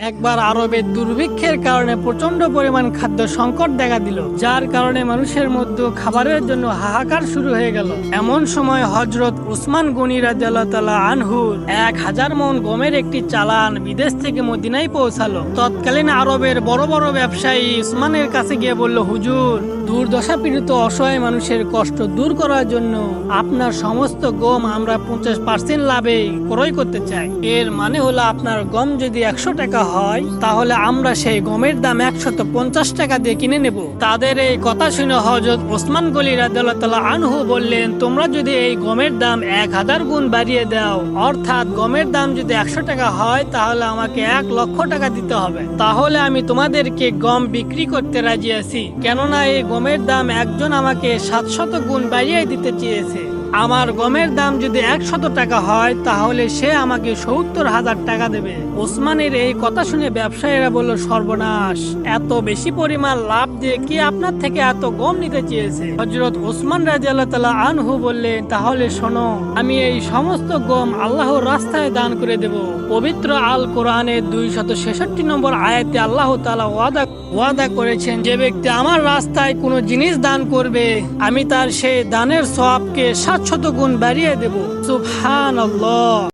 একবার আরবে দুর্ভিক্ষের কারণে প্রচন্ড পরিমাণ খাদ্য সংকট দেখা দিল, যার কারণে মানুষের মধ্যে খাবারের জন্য হাহাকার শুরু হয়ে গেল। এমন সময় হযরত উসমান গনি রাদিয়াল্লাহু তাআলা আনহুর 1000 মণ গমের একটি চালান বিদেশ থেকে মদিনায় পৌঁছালো। তৎকালীন আরবের বড় বড় ব্যবসায়ী উসমানের কাছে গিয়ে বলল, হুজুর, দুর্দশা পীড়িত অসহায় মানুষের কষ্ট দূর করার জন্য আপনার সমস্ত গম আমরা 50% লাভে ক্রয় করতে চাই। এর মানে হলো আপনার গম যদি 100 টাকা হয়, তাহলে আমরা সেই গমের দাম 150 টাকা দিয়ে কিনে নেব। তাদের এই কথা শুনে হযরত ওসমান গনি রাদিয়াল্লাহু তাআলা আনহু বললেন, তোমরা যদি এই গমের দাম 1000 গুণ বাড়িয়ে দাও, অর্থাৎ গমের দাম যদি 100 টাকা হয়, তাহলে আমাকে 1 লক্ষ টাকা দিতে হবে। তাহলে আমি তোমাদেরকে গম বিক্রি করতে রাজি আছি, কেননা এই গমের দাম একজন আমাকে 700 গুণ বাড়িয়ে দিতে চেয়েছে। আমার গমের দাম যদি 100 টাকা হয়, তাহলে সে আমাকে 70,000 টাকা দেবে। ওসমানের এই কথা শুনে ব্যবসায়ীরা বলল, সর্বনাশ, এত বেশি পরিমাণ লাভ দিয়ে কি আপনার থেকে এত গম নিতে চেয়েছে? হযরত ওসমান রাদিয়াল্লাহু তাআলা আনহু বললেন, তাহলে শোনো, আমি এই সমস্ত গম আল্লাহর রাস্তায় দান করে দেব। পবিত্র আল কোরআনের 266 নম্বর আয়াতে আল্লাহ তাআলা ওয়াদা করেছেন, যে ব্যক্তি আমার রাস্তায় কোনো জিনিস দান করবে, আমি তার সেই দানের সওয়াবকে 700 গুণ বাড়িয়ে দেব। সুবহানাল্লাহ।